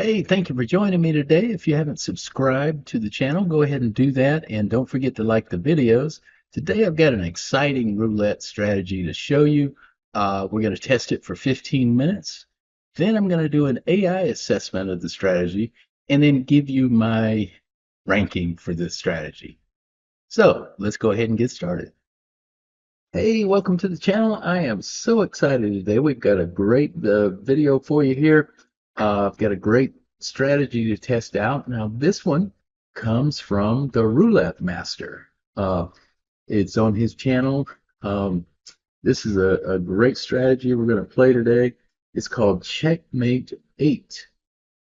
Hey, thank you for joining me today. If you haven't subscribed to the channel, go ahead and do that. And don't forget to like the videos. Today, I've got an exciting roulette strategy to show you. We're going to test it for 15 minutes. Then I'm going to do an AI assessment of the strategy and then give you my ranking for this strategy. So let's go ahead and get started. Hey, welcome to the channel. I am so excited today. We've got a great video for you here. I've got a great strategy to test out. Now, this one comes from the Roulette Master. It's on his channel. This is a great strategy we're going to play today. It's called Checkmate 8.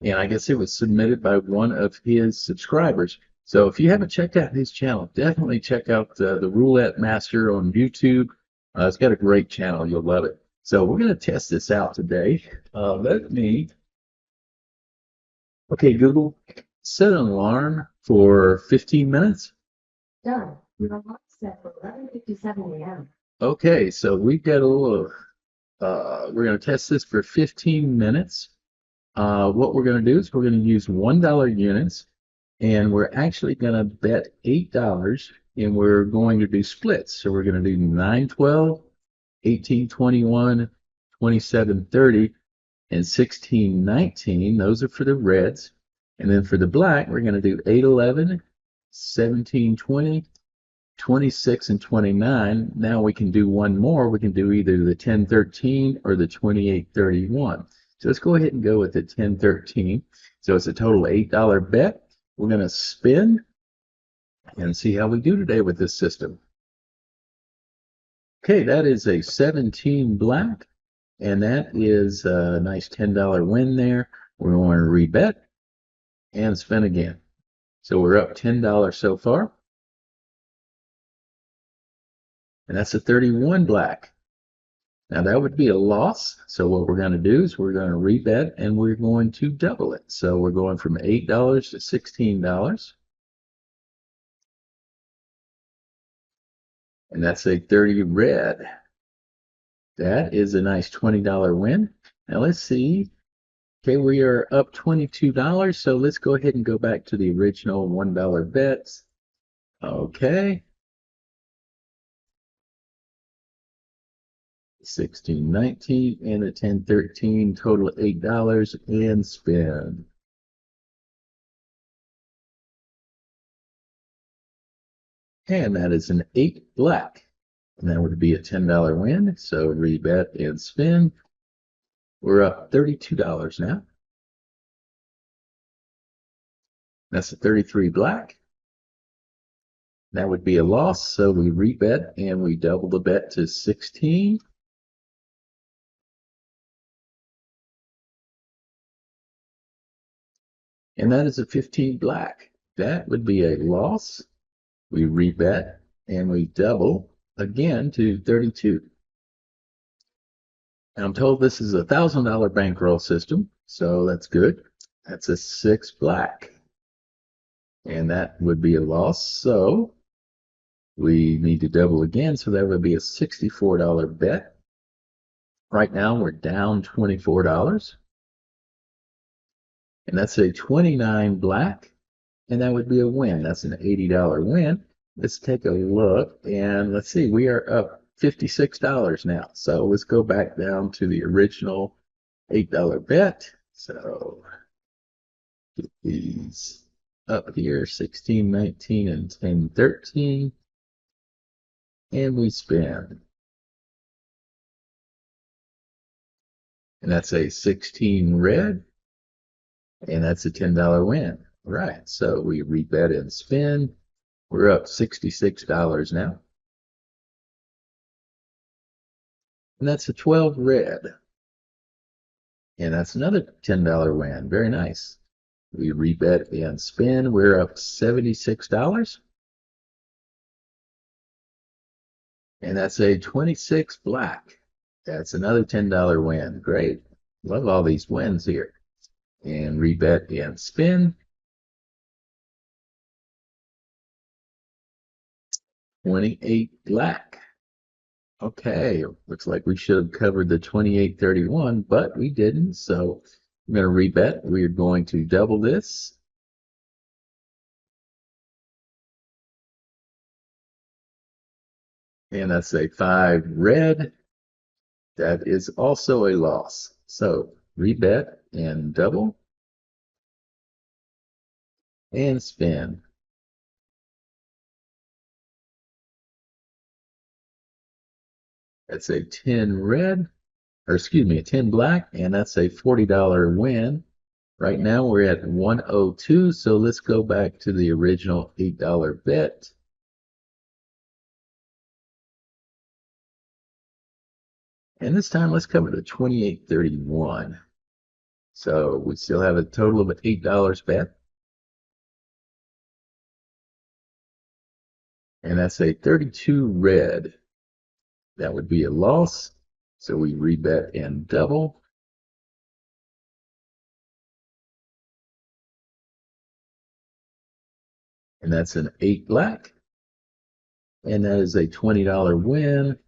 And I guess it was submitted by one of his subscribers. So if you haven't checked out his channel, definitely check out the Roulette Master on YouTube. It's got a great channel. You'll love it. So we're going to test this out today. Okay, Google, set an alarm for 15 minutes. Done. Your alarm set for 11:57 a.m. Okay, so we've got a little, we're going to test this for 15 minutes. What we're going to do is we're going to use $1 units, and we're actually going to bet $8, and we're going to do splits. So we're going to do 9-12, 18-21, 27-30, and 16-19. Those are for the reds. And then for the black, we're going to do 8-11, 17-20, 26 and 29. Now we can do one more. We can do either the 10-13 or the 28-31. So let's go ahead and go with the 10-13. So it's a total $8 bet. We're going to spin and see how we do today with this system. Okay, that is a 17 black, and that is a nice $10 win there. We're going to rebet and spin again. So we're up $10 so far. And that's a 31 black. Now that would be a loss. So what we're going to do is we're going to rebet and we're going to double it. So we're going from $8 to $16. And that's a 30 red. That is a nice $20 win. Now let's see. Okay, we are up $22. So let's go ahead and go back to the original $1 bets. Okay. 16-19 and a 10-13, total $8, and spin. And that is an 8 black. And that would be a $10 win. So rebet and spin. We're up $32 now. That's a 33 black. That would be a loss. So we rebet and we double the bet to 16. And that is a 15 black. That would be a loss. We rebet and we double again to 32. And I'm told this is a $1,000 bankroll system, so that's good. That's a 6 black. And that would be a loss. So we need to double again. So that would be a $64 bet. Right now we're down $24. And that's a 29 black, and that would be a win. That's an $80 win. Let's take a look, and let's see, we are up $56 now. So let's go back down to the original $8 bet. So get these up here, 16, 19, and 10, 13, and we spin. And that's a 16 red. And that's a $10 win. Right. So we rebet and spin. We're up $66 now. And that's a 12 red. And that's another $10 win. Very nice. We rebet and spin. We're up $76. And that's a 26 black. That's another $10 win. Great. Love all these wins here. And rebet and spin. 28 black. Okay, looks like we should have covered the 28-31, but we didn't. So I'm going to rebet. We're going to double this. And that's a 5 red. That is also a loss. So rebet and double and spin. That's a 10 red, or excuse me, a 10 black, and that's a $40 win. Right now we're at 102, so let's go back to the original $8 bet. And this time let's cover the 28.31. So we still have a total of $8 bet. And that's a 32 red. That would be a loss. So we rebet and double. And that's an 8 black. And that is a $20 win.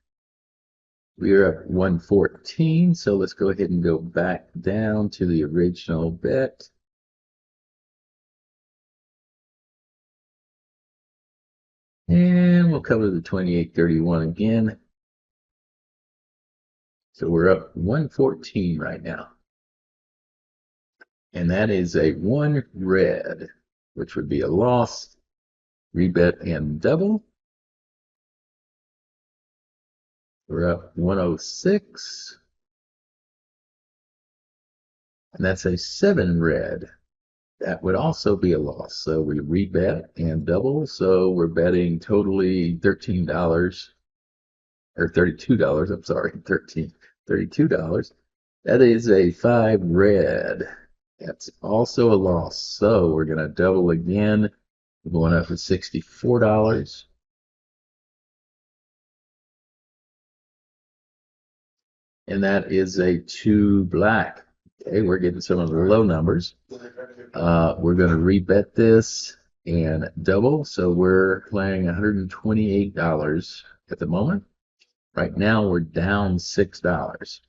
We're at 114, so let's go ahead and go back down to the original bet. And we'll cover the 28.31 again. So we're up 114 right now. And that is a 1 red, which would be a loss. Rebet and double. We're up 106. And that's a 7 red. That would also be a loss. So we rebet and double. So we're betting totally $13 or $32. I'm sorry, $32. That is a 5 red. That's also a loss. So we're going to double again. We're going up to $64. And that is a 2 black. Okay, we're getting some of the low numbers. We're going to rebet this and double. So we're playing $128 at the moment. Right now we're down $6.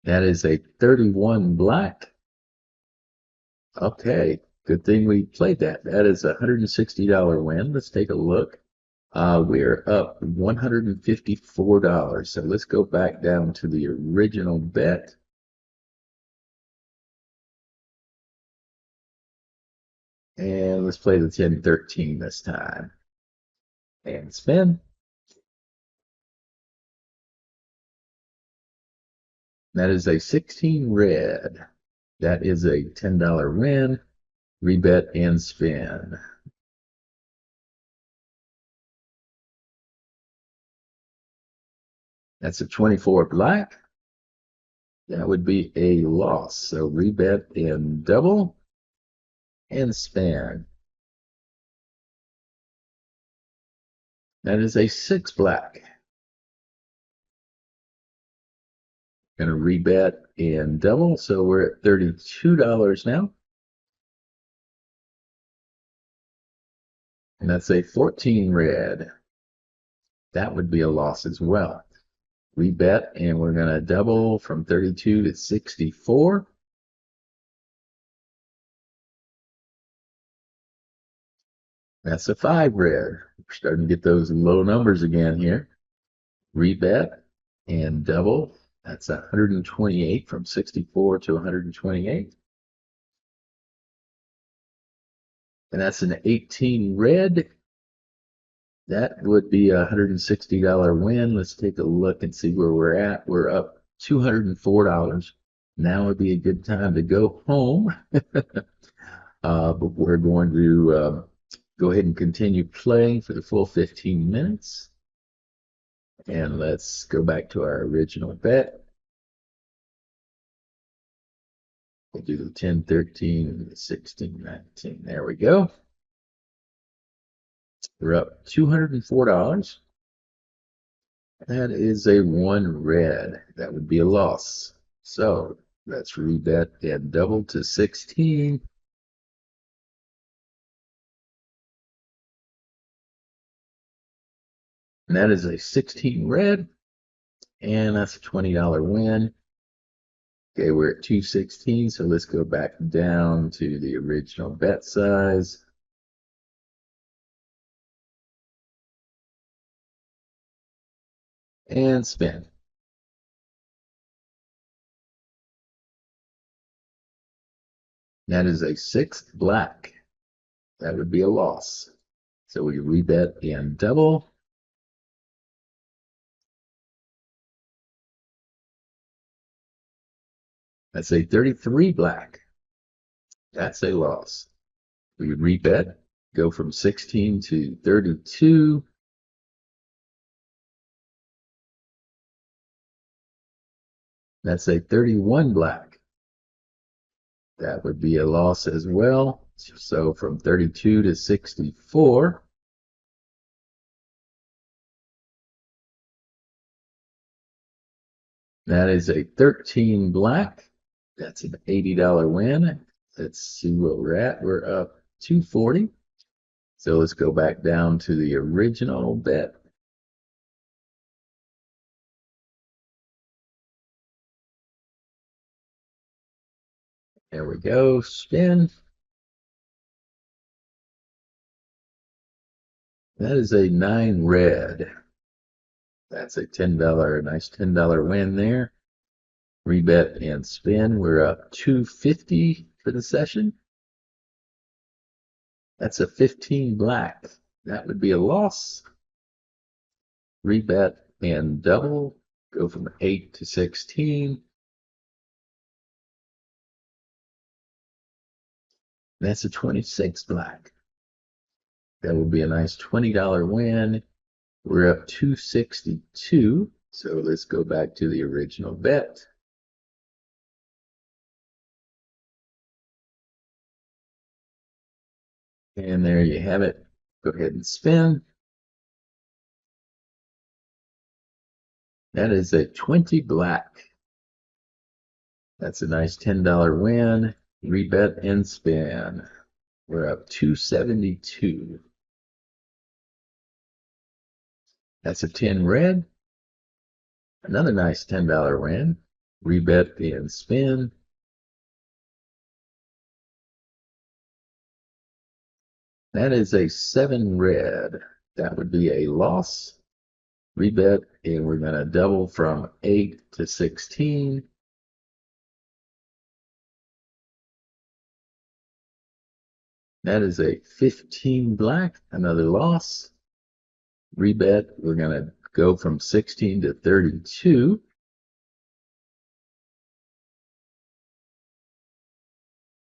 That is a 31 black. Okay, good thing we played that. That is a $160 win. Let's take a look. We're up $154. So let's go back down to the original bet. And let's play the 10-13 this time. And spin. That is a 16 red. That is a $10 win. Rebet and spin. That's a 24 black. That would be a loss. So rebet and double and spin. That is a 6 black. Going to rebet and double. So we're at $32 now. And that's a 14 red. That would be a loss as well. Rebet, and we're going to double from 32 to 64. That's a 5 red. We're starting to get those low numbers again here. Rebet and double. That's 128 from 64 to 128. And that's an 18 red. That would be a $160 win. Let's take a look and see where we're at. We're up $204. Now would be a good time to go home. But we're going to go ahead and continue playing for the full 15 minutes. And let's go back to our original bet. We'll do the 10-13 and the 16-19. There we go. We're up $204. That is a 1 red. That would be a loss. So let's rebet and double to 16. And that is a 16 red. And that's a $20 win. Okay, we're at 216, so let's go back down to the original bet size. And spin. That is a 6 black. That would be a loss. So we rebet and double. That's a 33 black. That's a loss. We rebet, go from 16 to 32. That's a 31 black. That would be a loss as well. So from 32 to 64. That is a 13 black. That's an $80 win. Let's see where we're at. We're up 240. So let's go back down to the original bet. There we go. Spin. That is a 9 red. That's a $10, nice $10 win there. Rebet and spin. We're up 250 for the session. That's a 15 black. That would be a loss. Rebet and double. Go from 8 to 16. That's a 26 black. That would be a nice $20 win. We're up 262. So let's go back to the original bet. And there you have it. Go ahead and spin. That is a 20 black. That's a nice $10 win. Rebet and spin. We're up 272. That's a 10 red. Another nice $10 win. Rebet and spin. That is a 7 red. That would be a loss. Rebet, and we're going to double from 8 to 16. That is a 15 black, another loss. Rebet, we're going to go from 16 to 32.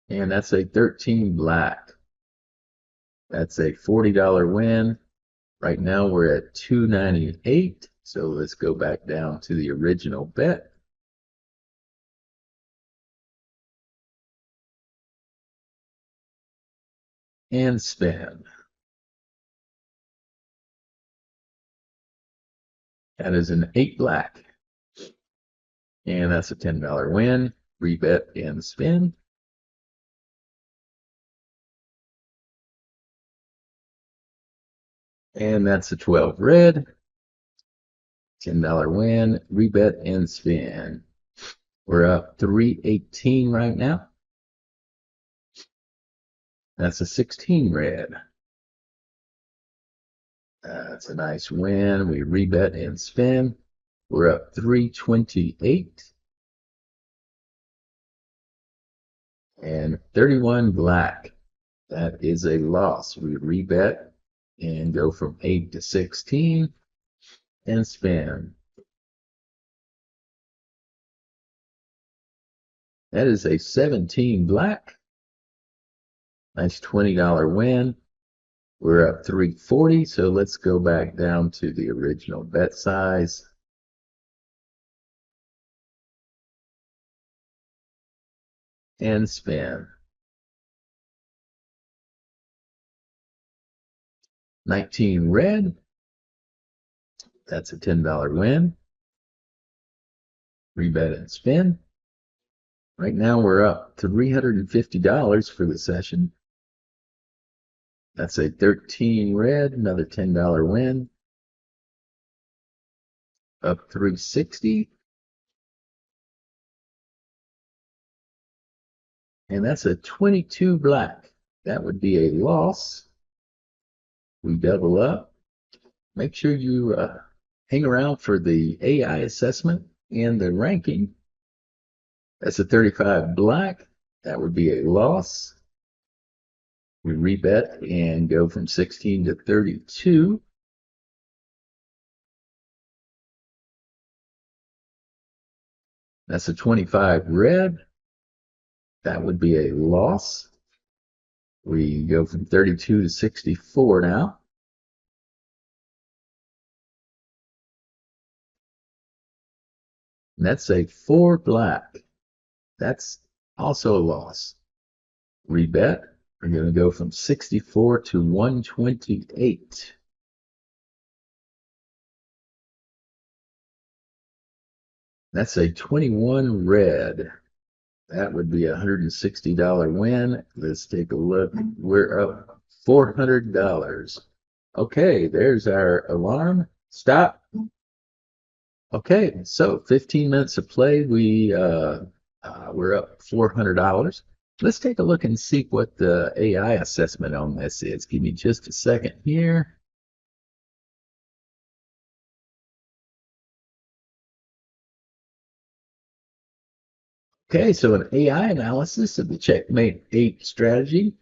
And that's a 13 black. That's a $40 win. Right now we're at 298. So let's go back down to the original bet. And spin. That is an 8 black. And that's a $10 win. Rebet and spin. And that's a 12 red. $10 win. Rebet and spin. We're up 318 right now. That's a 16 red. That's a nice win. We rebet and spin. We're up 328. And 31 black. That is a loss. We rebet and go from 8 to 16 and spin. That is a 17 black. Nice $20 win. We're up 340, so let's go back down to the original bet size. And spin. 19 red. That's a $10 win. Rebet and spin. Right now we're up $350 for the session. That's a 13 red, another $10 win. Up 360. and that's a 22 black. That would be a loss. We double up. Make sure you hang around for the AI assessment and the ranking. That's a 35 black. That would be a loss. We rebet and go from 16 to 32. That's a 25 red. That would be a loss. We go from 32 to 64 now. And that's a 4 black. That's also a loss. Rebet. We're going to go from 64 to 128. That's a 21 red. That would be a $160 win. Let's take a look. We're up $400. Okay, there's our alarm. Stop. Okay, so 15 minutes of play. We're up $400. Let's take a look and see what the AI assessment on this is. Give me just a second here. Okay, so an AI analysis of the Checkmate 8 strategy.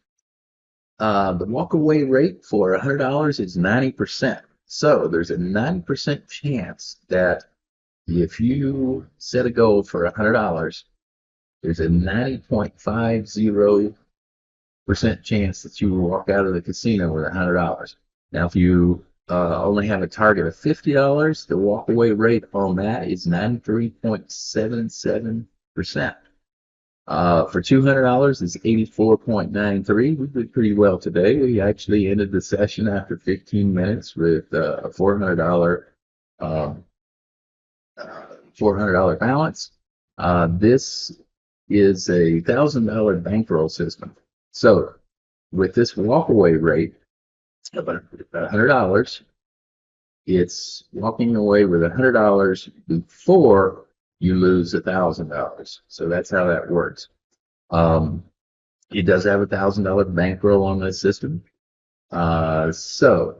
The walkaway rate for $100 is 90%. So there's a 90% chance that if you set a goal for $100, there's a 90.50% chance that you will walk out of the casino with $100. Now, if you only have a target of $50, the walkaway rate on that is 93.77%. For $200, it's 84.93. We did pretty well today. We actually ended the session after 15 minutes with a $400 balance. This is a $1,000 bankroll system. So with this walkaway rate of $100, it's walking away with $100 before you lose $1,000. So that's how that works. It does have a $1,000 bankroll on this system. So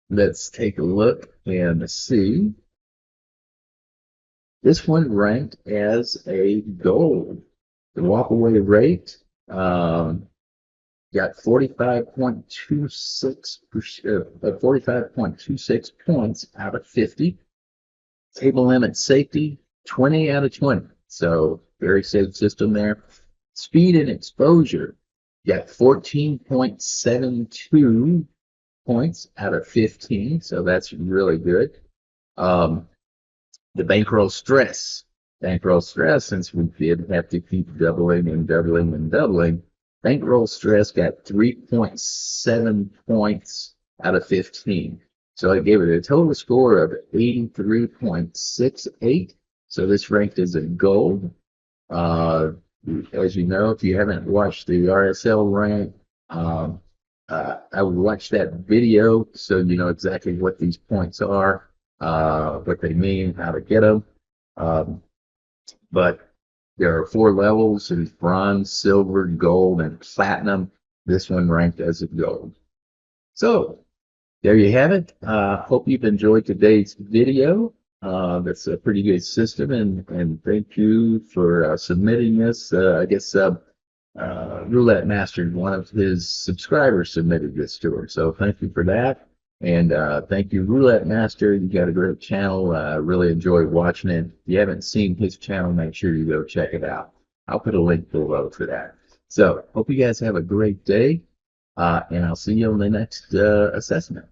let's take a look and see. This one ranked as a gold. The walkaway rate got 45.26 points out of 50. Table limit safety 20 out of 20. So very safe system there. Speed and exposure got 14.72 points out of 15. So that's really good. The bankroll stress, since we did have to keep doubling and doubling and doubling, bankroll stress got 3.7 points out of 15. So I gave it a total score of 83.68. So this ranked as a gold. As you know, if you haven't watched the RSL rank, I would watch that video so you know exactly what these points are, what they mean, how to get them. But there are 4 levels: there's bronze, silver, gold, and platinum. This one ranked as a gold. So there you have it. Hope you've enjoyed today's video. That's a pretty good system, and thank you for submitting this. I guess Roulette Master, one of his subscribers, submitted this to her. So thank you for that. And thank you, Roulette Master. You got a great channel. I really enjoyed watching it. If you haven't seen his channel, make sure you go check it out. I'll put a link below for that. So hope you guys have a great day, and I'll see you on the next assessment.